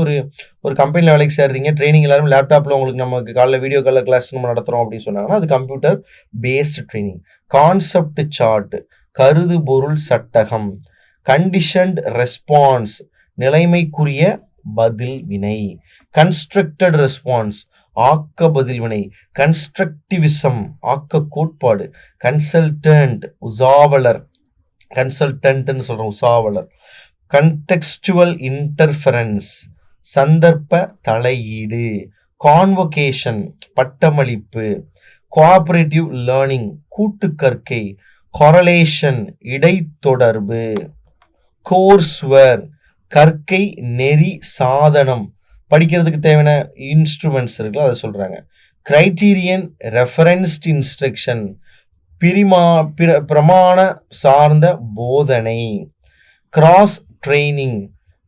ஒரு கம்பெனியில் வேலைக்கு சேர்றீங்க, ட்ரைனிங் எல்லாரும் லேப்டாப்பில் உங்களுக்கு நமக்கு காலைல வீடியோ காலில் கிளாஸ் நம்ம நடத்துகிறோம் அப்படின்னு சொன்னாங்கன்னா அது computer based training. Concept chart கருது பொருள் சட்டகம், கண்டிஷன்ட் ரெஸ்பான்ஸ் நிலைமைக்குரிய பதில் வினை, கன்ஸ்ட்ரக்டட் ரெஸ்பான்ஸ் ஆக்க பதில் வினை, கன்ஸ்ட்ரக்டிவிசம் ஆக்க கோட்பாடு, கன்சல்டன்ட் உசாவலர், கன்சல்டன்ட்னு சொல்கிறோம் உசாவலர், கன்டெக்ஸ்டுவல் இன்டர்ஃபரன்ஸ் சந்தர்ப்ப தலையீடு, கான்வொகேஷன் பட்டமளிப்பு, கோஆபரேட்டிவ் லேர்னிங் கூட்டு கற்கை, கொரலேஷன் இடைத்தொடர்பு, கோர்ஸ்வேர் கற்கை நெறி சாதனம் படிக்கிறதுக்கு தேவையான இன்ஸ்ட்ருமெண்ட்ஸ் இருக்குல்ல அதை சொல்றாங்க, கிரைட்டீரியன் ரெஃபரன்ஸ்ட் இன்ஸ்ட்ரக்ஷன் பிரமாண சார்ந்த போதனை, கிராஸ் ட்ரைனிங்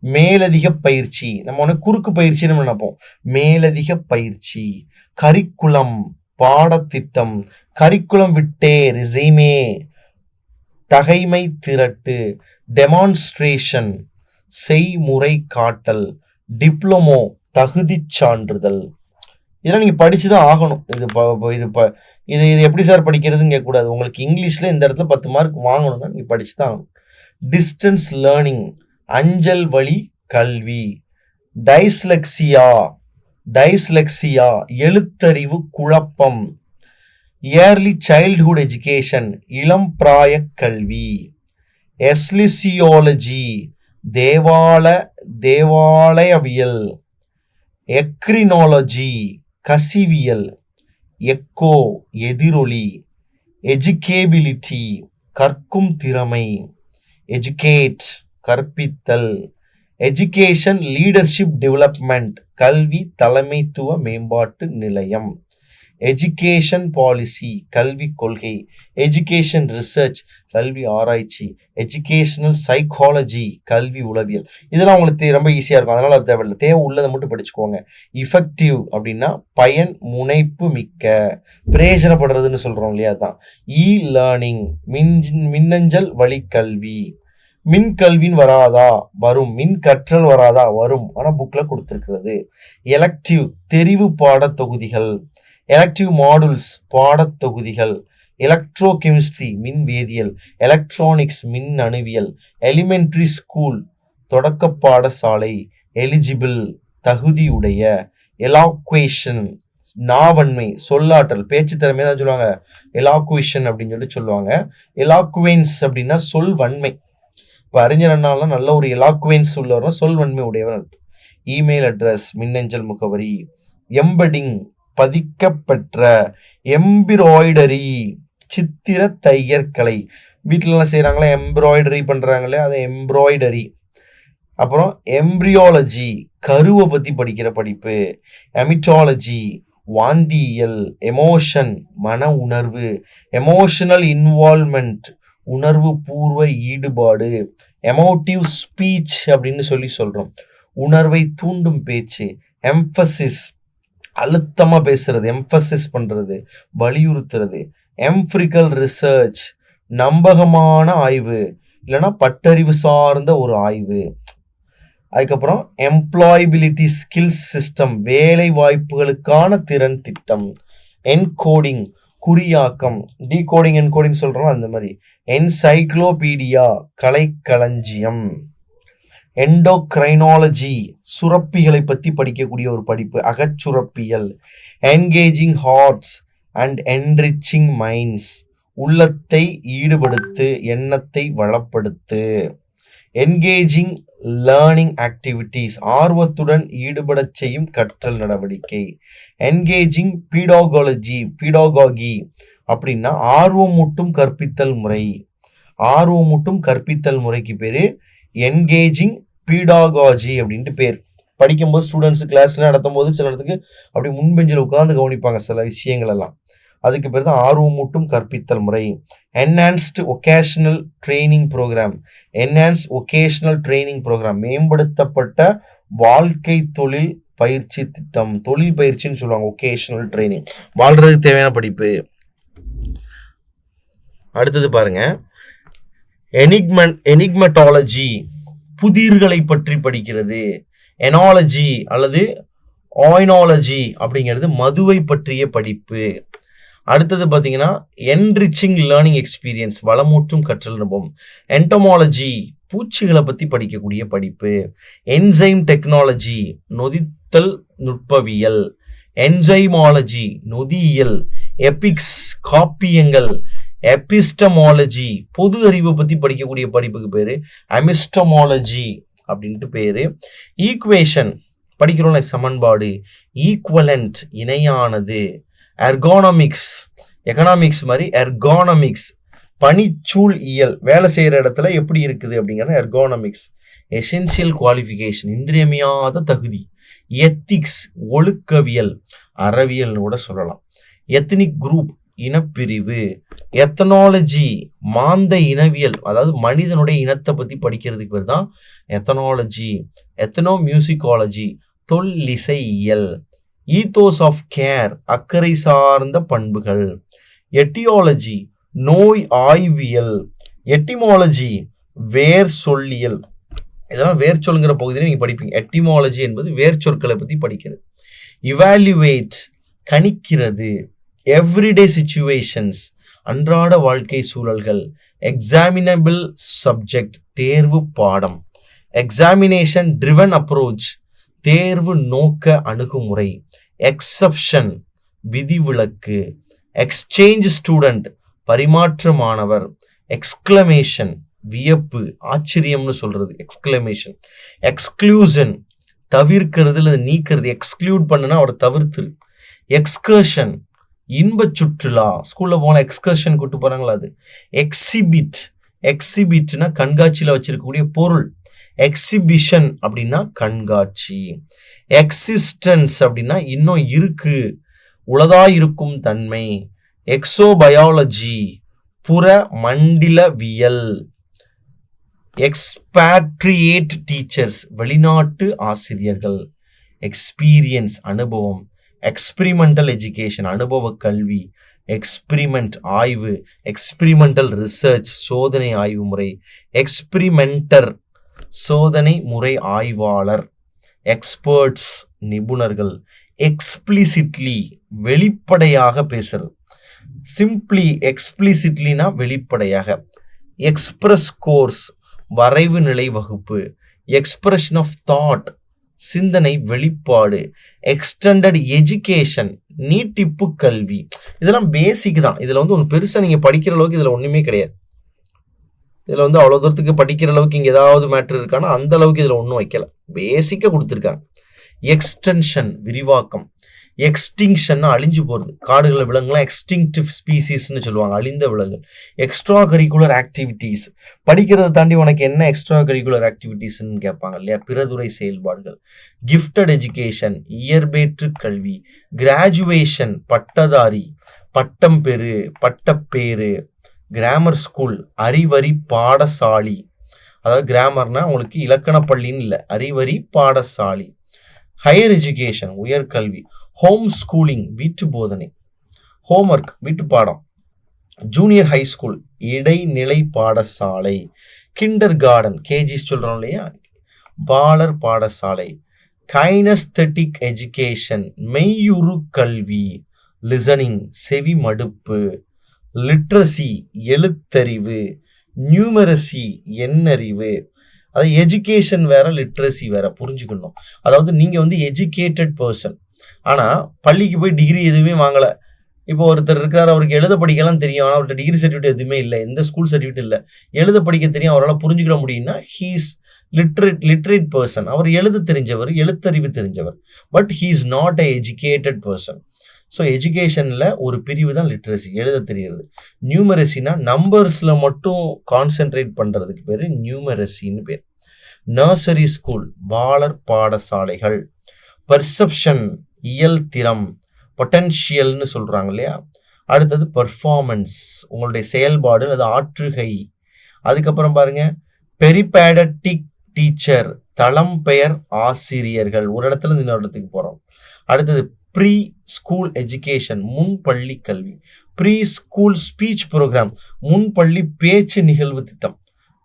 மேலதிக பயிற்சி, நம்ம ஒன்று குறுக்கு பயிற்சி நம்ம நினைப்போம், மேலதிக பயிற்சி, கரிக்குலம் பாடத்திட்டம், கரிக்குலம் விட்டே ரிசைமே தகைமை திரட்டு, டெமான்ஸ்ட்ரேஷன் செய்முறை காட்டல், டிப்ளமோ தகுதி சான்றிதழ். இதெல்லாம் நீங்கள் படிச்சு தான் ஆகணும். இது எப்படி சார் படிக்கிறதுன்னு கேட்கக்கூடாது. உங்களுக்கு இங்கிலீஷில் இந்த இடத்துல 10 மார்க் வாங்கணும்னா நீங்கள் படிச்சு தான் ஆகணும். டிஸ்டன்ஸ் லேர்னிங் அஞ்சல் வழி கல்வி, டைஸ்லெக்சியா எழுத்தறிவு குழப்பம், இயர்லி சைல்ட்ஹுட் எஜுகேஷன் இளம் பிராய கல்வி, எஸ்லிசியாலஜி தேவாலயவியல், எக்ரினாலஜி கசிவியல், எக்கோ எதிரொலி, எஜுகேபிலிட்டி கற்கும் திறமை, எஜுகேட் கற்பித்தல், எஜுகேஷன் லீடர்ஷிப் டெவலப்மெண்ட் கல்வி தலைமைத்துவ மேம்பாட்டு நிலையம், எஜுகேஷன் பாலிசி கல்வி கொள்கை, எஜுகேஷன் ரிசர்ச் கல்வி ஆராய்ச்சி, எஜுகேஷனல் சைக்காலஜி கல்வி உளவியல். இதெல்லாம் உங்களுக்கு ரொம்ப ஈஸியாக இருக்கும், அதனால தேவையில்லை, தேவை உள்ளதை மட்டும் படிச்சுக்கோங்க. இஃபெக்டிவ் அப்படின்னா பயன் முனைப்பு மிக்க, பிரயோஜனப்படுறதுன்னு சொல்கிறோம் இல்லையா, அதுதான். இ லேர்னிங் மின்னஞ்சல் வழி கல்வி, மின் கல்வின்னு வராதா வரும், மின் கற்றல் வராதா வரும், ஆனால் புக்கில் கொடுத்துருக்கிறது. எலக்டிவ் தெரிவு பாட தொகுதிகள், எலக்டிவ் மாடுல்ஸ் பாடத்தொகுதிகள், எலக்ட்ரோ கெமிஸ்ட்ரி மின் வேதியியல், எலக்ட்ரானிக்ஸ் மின் அணுவியல், எலிமெண்ட்ரி ஸ்கூல் தொடக்க பாடசாலை, எலிஜிபிள் தகுதியுடைய, எலாக்குவேஷன் நாவன்மை சொல்லாற்றல் பேச்சு திறமை தான் சொல்லுவாங்க, எலாக்குவேஷன் அப்படின்னு சொல்லுவாங்க. எலாக்குவேன்ஸ் அப்படின்னா சொல்வன்மை. இப்போ அறிஞர் அண்ணாலாம் நல்ல ஒரு எலாக்குவேன்ஸ் உள்ளவர்னா சொல்வன்மை உடையவர். இமெயில் அட்ரஸ் மின்னஞ்சல் முகவரி, எம்படிங் பதிக்கப்பெற்ற, எம்பிராய்டரி சித்திர தையற்கலை வீட்டிலலாம் செய்கிறாங்களே எம்ப்ராய்டரி பண்ணுறாங்களே அது எம்ப்ராய்டரி. அப்புறம் எம்ப்ரியாலஜி கருவை பற்றி படிக்கிற படிப்பு, எமிட்டாலஜி வாந்தியல், எமோஷன் மன உணர்வு, எமோஷனல் இன்வால்மெண்ட் உணர்வு பூர்வ ஈடுபாடு, எமோட்டிவ் ஸ்பீச் அப்படின்னு சொல்கிறோம், உணர்வை தூண்டும் பேச்சு, எம்ஃபசிஸ் அழுத்தமாக பேசுறது, எம்ஃபசிஸ் பண்ணுறது வலியுறுத்துறது, எம்பிரிக்கல் ரிசர்ச் நம்பகமான ஆய்வு இல்லைன்னா பட்டறிவு சார்ந்த ஒரு ஆய்வு. அதுக்கப்புறம் எம்ப்ளாயபிலிட்டி ஸ்கில்ஸ் சிஸ்டம், வேலை வாய்ப்புகளுக்கான திறன் திட்டம். என்கோடிங், குறியாக்கம், டீகோடிங் என்கோடிங் சொல்கிறோம் அந்த மாதிரி. என்சைக்ளோபீடியா, கலைக்களஞ்சியம். எண்டோக்ரைனாலஜி, சுரப்பிகளை பற்றி படிக்கக்கூடிய ஒரு படிப்பு, அகச்சுரப்பியல். Engaging hearts and enriching minds, உள்ளத்தை ஈடுபடுத்து, எண்ணத்தை வளப்படுத்து. என்கேஜிங் லேர்னிங் ஆக்டிவிட்டீஸ், ஆர்வத்துடன் ஈடுபடச் செய்யும் கற்றல் நடவடிக்கை. என்கேஜிங் பீடாகாகி அப்படின்னா ஆர்வமூட்டும் கற்பித்தல் முறை. ஆர்வமூட்டும் கற்பித்தல் முறைக்கு பேர் என்கேஜிங் பீடாகாஜி அப்படின்ட்டு பேர். படிக்கும்போது ஸ்டூடெண்ட்ஸ் கிளாஸ்ல நடத்தும் போது சில இடத்துக்கு அப்படி முன்பெஞ்சில் உட்கார்ந்து கவனிப்பாங்க சில விஷயங்கள் எல்லாம். அதுக்கு பேர் தான் ஆர்வமூட்டும் கற்பித்தல் முறை. Enhanced vocational training program. Enhanced vocational training program, மேம்படுத்தப்பட்ட வாழ்க்கை தொழில் பயிற்சி திட்டம். தொழில் பயிற்சின்னு சொல்லுவாங்க ஒகேஷனல் ட்ரைனிங், வாழ்றதுக்கு தேவையான படிப்பு. அடுத்தது பாருங்க, எனிக்மெட்டாலஜி, புதிர்களை பற்றி படிக்கிறது. எனாலஜி அல்லது ஆயினாலஜி அப்படிங்கிறது மதுவை பற்றிய படிப்பு. அடுத்தது பார்த்தீங்கன்னா என்ரிச்சிங் லேர்னிங் எக்ஸ்பீரியன்ஸ், வளமூற்றும் கற்றல் அனுபவம். என்டமாலஜி, பூச்சிகளை பற்றி படிக்கக்கூடிய படிப்பு. என்சைம் டெக்னாலஜி, நொதித்தல் நுட்பவியல். என்சைமாலஜி, நொதியியல். எபிக்ஸ், காப்பியங்கள். எபிஸ்டமாலஜி, பொது அறிவை பற்றி படிக்கக்கூடிய படிப்புக்கு பேர் எமிஸ்டமாலஜி அப்படின்ட்டு பேர். ஈக்குவேஷன் படிக்கிறோம்ல, சமன்பாடு. ஈக்குவலண்ட், இணையானது. எர்கானமிக்ஸ், எக்கனாமிக்ஸ் மாதிரி எர்கானமிக்ஸ், பணிச்சூழ் இயல், வேலை செய்கிற இடத்துல எப்படி இருக்குது அப்படிங்கிறது எர்கானமிக்ஸ். எசென்சியல் குவாலிஃபிகேஷன், இன்றியமையாத தகுதி. எத்திக்ஸ், ஒழுக்கவியல், அறவியல்னு கூட சொல்லலாம். Ethnic group, இனப்பிரிவு. எத்தனாலஜி, மாந்த இனவியல், அதாவது மனிதனுடைய இனத்தை பற்றி படிக்கிறதுக்கு பேர் தான் எத்தனாலஜி. எத்தனோ மியூசிக்காலஜி, தொல்லிசையியல். ஈத்தோஸ் ஆஃப் கேர், அக்கறை சார்ந்த பண்புகள். எட்டியாலஜி, நோய் ஆய்வியல். எட்டிமாலஜி, வேர் சொல்லியல். இதெல்லாம் வேர் சொல்லுங்கிற பகுதியில் நீங்கள் படிப்பீங்க. எட்டிமாலஜி என்பது வேர் சொற்களை பற்றி படிக்கிறது. இவாலுவேட், கணிக்கிறது. எவ்ரிடே சிச்சுவேஷன்ஸ், அன்றாட வாழ்க்கை சூழல்கள். எக்ஸாமினபிள் சப்ஜெக்ட், தேர்வு பாடம். எக்ஸாமினேஷன் ட்ரிவன் அப்ரோச், தேர்வு நோக்க அணுகுமுறை. எக்ஸப்ஷன், விதிவிலக்கு. எக்ஸ்சேஞ்ச் ஸ்டூடெண்ட், பரிமாற்ற மாணவர். எக்ஸ்கிளமேஷன், வியப்பு, ஆச்சரியம்னு சொல்றது எக்ஸ்கிளமேஷன். எக்ஸ்க்ளூஷன், தவிர்க்கிறது இல்லை நீக்கிறது. எக்ஸ்க்ளூட் பண்ணுனா அவரை தவிர்த்துரு. எக்ஸ்கர்ஷன், இன்ப சுற்றுலா, ஸ்கூலில் போனால் எக்ஸ்கர்ஷன் கூட்டு போகிறாங்களா அது. எக்ஸிபிட், எக்ஸிபிட்னா கண்காட்சியில் வச்சிருக்கக்கூடிய பொருள். எக்ஸிபிஷன் அப்படின்னா கண்காட்சி. எக்ஸிஸ்டன்ஸ் அப்படின்னா இன்னும் இருக்கு, உளதா இருக்கும் தன்மை. எக்ஸோபயாலஜி, புற மண்டிலவியல். எக்ஸ்பேட்ரியேட் டீச்சர்ஸ், வெளிநாட்டு ஆசிரியர்கள். எக்ஸ்பீரியன்ஸ், அனுபவம். எக்ஸ்பிரிமெண்டல் எஜுகேஷன், அனுபவ கல்வி. எக்ஸ்பிரிமெண்ட், ஆய்வு. எக்ஸ்பிரிமெண்டல் ரிசர்ச், சோதனை ஆய்வு முறை. எக்ஸ்பிரிமெண்டர், சோதனை முறை ஆய்வாளர். எக்ஸ்பர்ட்ஸ், நிபுணர்கள். எக்ஸ்பிளிசிட்லி, வெளிப்படையாக பேசுறது. சிம்பிளி, எக்ஸ்பிளிசிட்லினா வெளிப்படையாக. எக்ஸ்பிரஸ் கோர்ஸ், வரைவு நிலை வகுப்பு. எக்ஸ்பிரஷன் ஆஃப் தாட், சிந்தனை வெளிப்பாடு. எக்ஸ்டெண்டட் எஜுகேஷன், நீட்டிப்பு கல்வி. இதெல்லாம் பேசிக் தான். இதில் ஒன்று பெருசாக நீங்கள் படிக்கிற அளவுக்கு இதில் ஒன்றுமே கிடையாது. இதில் அவ்வளோ தூரத்துக்கு படிக்கிற அளவுக்கு இங்கே ஏதாவது மேட்ரு இருக்கான்னா அந்த அளவுக்கு இதில் ஒன்றும் வைக்கல, பேசிக்காக கொடுத்துருக்காங்க. எக்ஸ்டென்ஷன், விரிவாக்கம். எக்ஸ்டிங்ஷன், அழிஞ்சு போகிறது. காடுகளை விலங்குலாம் எக்ஸ்டிங்டிவ் ஸ்பீசிஸ்ன்னு சொல்லுவாங்க, அழிந்த விலங்குகள். எக்ஸ்ட்ரா கரிக்குலர் ஆக்டிவிட்டீஸ், படிக்கிறத தாண்டி உனக்கு என்ன எக்ஸ்ட்ரா கரிக்குலர் ஆக்டிவிட்டீஸ்ன்னு கேட்பாங்க இல்லையா, பிறதுறை செயல்பாடுகள். கிஃப்டட் எஜுகேஷன், இயற்பேற்று கல்வி. கிராஜுவேஷன், பட்டதாரி, பட்டம் பெறு, பட்டப்பேறு. கிராமர் ஸ்கூல், அறிவறி பாடசாலை. அதாவது கிராமர்னா உங்களுக்கு இலக்கண பள்ளின்னு இல்லை, அறிவறி பாடசாலை. ஹையர் எஜுகேஷன், உயர்கல்வி. ஹோம் ஸ்கூலிங், வீட்டு போதனை. ஹோம்ஒர்க், வீட்டு பாடம். ஜூனியர் ஹை ஸ்கூல், இடைநிலை பாடசாலை. கிண்டர் கார்டன், கேஜிஸ் சொல்கிறோம் இல்லையா, பாலர் பாடசாலை. கைனஸ்தெட்டிக் எஜுகேஷன், மெய்யுறு கல்வி. லிசனிங், செவி மடுப்பு. லிட்ரஸி, எழுத்தறிவு. நியூமரசி, எண்ணறிவு. அதாவது எஜுகேஷன் வேற, லிட்ரஸி வேற, புரிஞ்சுக்கணும். அதாவது நீங்கள் வந்து எஜுகேட்டட் பர்சன், ஆனால் பள்ளிக்கு போய் டிகிரி எதுவுமே வாங்கலை. இப்போ ஒருத்தர் இருக்கிறார், அவருக்கு எழுத படிக்கலாம் தெரியும், ஆனால் அவர்கிட்ட டிகிரி சர்டிஃபிகேட் எதுவுமே இல்லை, எந்த ஸ்கூல் சர்டிஃபிகேட் இல்லை, எழுத படிக்க தெரியும், அவரால் புரிஞ்சுக்கிட முடியும்னா ஹீஸ் லிட்ரேட் பர்சன். அவர் எழுத தெரிஞ்சவர், எழுத்தறிவு தெரிஞ்சவர். But he is not a educated person. So எஜுகேஷனில் ஒரு பிரிவு தான் லிட்ரஸி, எழுத தெரிகிறது. நியூமரசினா நம்பர்ஸில் மட்டும் கான்சென்ட்ரேட் பண்ணுறதுக்கு பேர் நியூமரசின்னு பேர். நர்சரி ஸ்கூல், பாலர் பாடசாலைகள். பர்செப்ஷன், இயல் திறம், பொட்டன்ஷியல்னு சொல்கிறாங்க இல்லையா. அடுத்தது பர்ஃபார்மன்ஸ், உங்களுடைய செயல்பாடு, அது ஆற்றுகை. அதுக்கப்புறம் பாருங்க, பெரிபேடட்டிக் டீச்சர், தளம் பெயர் ஆசிரியர்கள், ஒரு இடத்துல இருந்து இன்னொரு இடத்துக்கு போகிறோம். அடுத்தது ப்ரீ ஸ்கூல் எஜுகேஷன், முன்பள்ளி கல்வி. ப்ரீ ஸ்கூல் ஸ்பீச் ப்ரோக்ராம், முன்பள்ளி பேச்சு நிகழ்வு திட்டம்.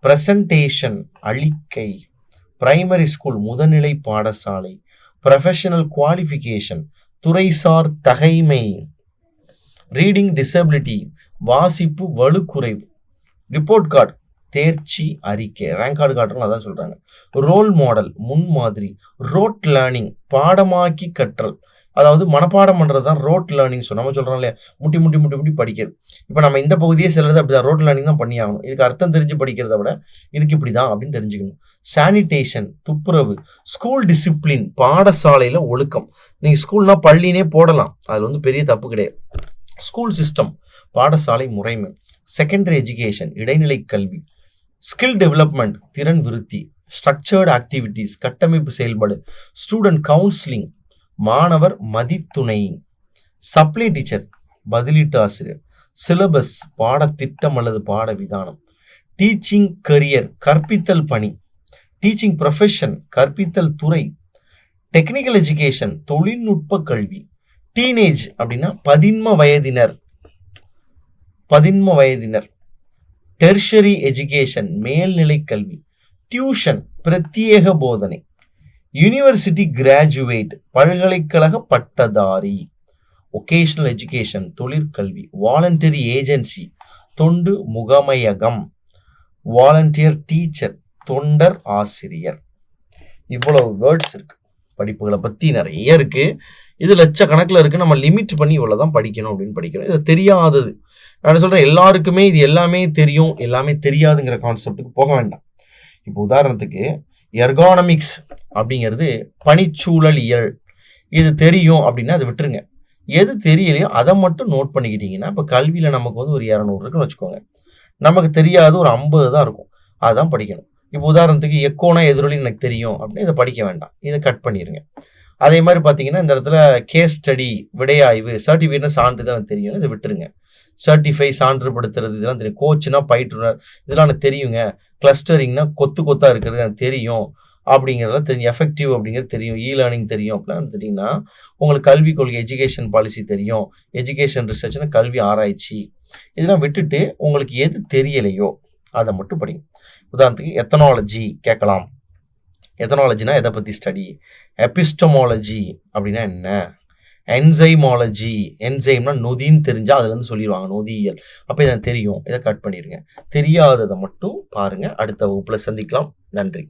பிரசன்டேஷன், அளிக்கை. பிரைமரி ஸ்கூல், முதுநிலை பாடசாலை. ப்ரொஃபஷனல் குவாலிஃபிகேஷன், துறைசார் தகைமை. ரீடிங் டிசபிலிட்டி, வாசிப்பு வலுக்குறைவு. ரிப்போர்ட் கார்டு, தேர்ச்சி அறிக்கை, ரேங்க் கார்டு காட்டுறோம், அதான் சொல்கிறாங்க. ரோல் மாடல், முன்மாதிரி. ரோட் லேர்னிங், பாடமாக்கி கற்றல், அதாவது மனப்பாடம் பண்ணுறது தான் ரோட் லேர்னிங். நம்ம சொல்கிறோம் இல்லையா, முட்டி முட்டி முட்டி முட்டி படிக்கிறது. இப்போ நம்ம இந்த பகுதியே செல்றது அப்படி தான், ரோட் லேர்னிங் தான் பண்ணி ஆகணும். இதுக்கு அர்த்தம் தெரிஞ்சு படிக்கிறத விட இதுக்கு இப்படி தான் அப்படின்னு தெரிஞ்சுக்கணும். சானிடேஷன், துப்புரவு. ஸ்கூல் டிசிப்ளின், பாடசாலையில் ஒழுக்கம். நீங்கள் ஸ்கூல்னா பள்ளினே போடலாம், அதில் வந்து பெரிய தப்பு கிடையாது. ஸ்கூல் சிஸ்டம், பாடசாலை முறைமை. செகண்டரி எஜுகேஷன், இடைநிலை கல்வி. ஸ்கில் டெவலப்மெண்ட், திறன் விருத்தி. ஸ்ட்ரக்சர்டு ஆக்டிவிட்டீஸ், கட்டமைப்பு செயல்பாடு. ஸ்டூடெண்ட் கவுன்சிலிங், மாணவர் மதித்துணை. சப்ளை டீச்சர், பதிலீட்டு ஆசிரியர். சிலபஸ், பாடத்திட்டம் அல்லது பாட விதானம். டீச்சிங் கரியர், கற்பித்தல் பணி. டீச்சிங் ப்ரொஃபஷன், கற்பித்தல் துறை. டெக்னிக்கல் எஜுகேஷன், தொழில்நுட்ப கல்வி. டீனேஜ் அப்படின்னா பதின்ம வயதினர். டெர்ஷரி எஜுகேஷன், மேல்நிலை கல்வி. டியூஷன், பிரத்யேக போதனை. யூனிவர்சிட்டி கிராஜுவேட், பல்கலைக்கழக பட்டதாரி. ஒகேஷனல் எஜுகேஷன், தொழிற்கல்வி. வாலண்டரி ஏஜென்சி, தொண்டு முகமையகம். வாலண்டியர் டீச்சர், தொண்டர் ஆசிரியர். இவ்வளவு வேர்ட்ஸ் இருக்கு. படிப்புகளை பற்றி நிறைய இருக்கு, இது லட்சக்கணக்கில் இருக்கு. நம்ம லிமிட் பண்ணி இவ்வளோ தான் படிக்கணும் அப்படின்னு படிக்கிறோம். இது தெரியாதது, நான் சொல்கிறேன் எல்லாருக்குமே இது எல்லாமே தெரியும் எல்லாமே தெரியாதுங்கிற கான்செப்டுக்கு போக வேண்டாம். இப்போ உதாரணத்துக்கு எர்கானமிக்ஸ் அப்படிங்கிறது பணிச்சூழலியல், இது தெரியும் அப்படின்னா அதை விட்டுருங்க. எது தெரியலையோ அதை மட்டும் நோட் பண்ணிக்கிட்டீங்கன்னா, இப்போ கல்வியில் நமக்கு வந்து ஒரு 200 இருக்குன்னு வச்சுக்கோங்க, நமக்கு தெரியாது ஒரு 50 தான் இருக்கும், அதுதான் படிக்கணும். இப்போ உதாரணத்துக்கு எக்கோனா எதிரொலி எனக்கு தெரியும் அப்படின்னு இதை படிக்க வேண்டாம், இதை கட் பண்ணிடுங்க. அதே மாதிரி பார்த்தீங்கன்னா இந்த இடத்துல கேஸ் ஸ்டடி, விடையாய்வு, சர்டிஃபிகேட்னா சான்றிதழ் எனக்கு தெரியும், இதை விட்டுருங்க. சர்டிஃபை, சான்றுபடுத்துறது, இதெல்லாம் தெரியும். கோச்சுனா பயிற்றுனர், இதெல்லாம் எனக்கு தெரியுங்க. கிளஸ்டரிங்னா கொத்தாக இருக்கிறது எனக்கு தெரியும் அப்படிங்கிறதெல்லாம் தெரியும். எஃபெக்டிவ் அப்படிங்கிறது தெரியும். இ லேர்னிங் தெரியும். அப்படிலாம் தெரியும்னா உங்களுக்கு கல்விக் கொள்கை, எஜுகேஷன் பாலிசி தெரியும். எஜுகேஷன் ரிசர்ச்னா கல்வி ஆராய்ச்சி. இதெல்லாம் விட்டுட்டு உங்களுக்கு எது தெரியலையோ அதை மட்டும் படிங்க. உதாரணத்துக்கு எத்தனாலஜி கேட்கலாம். எத்தனாலஜினா எதை பற்றி ஸ்டடி. எபிஸ்டமாலஜி அப்படின்னா என்ன. என்சைமாலஜி, என்சைம்னா நொதின்னு தெரிஞ்சால் அதுலேருந்து சொல்லிடுவாங்க, நொதியியல். அப்போ இதை தெரியும், இதை கட் பண்ணிடுங்க. தெரியாததை மட்டும் பாருங்கள். அடுத்த வகுப்பில் சந்திக்கலாம். நன்றி.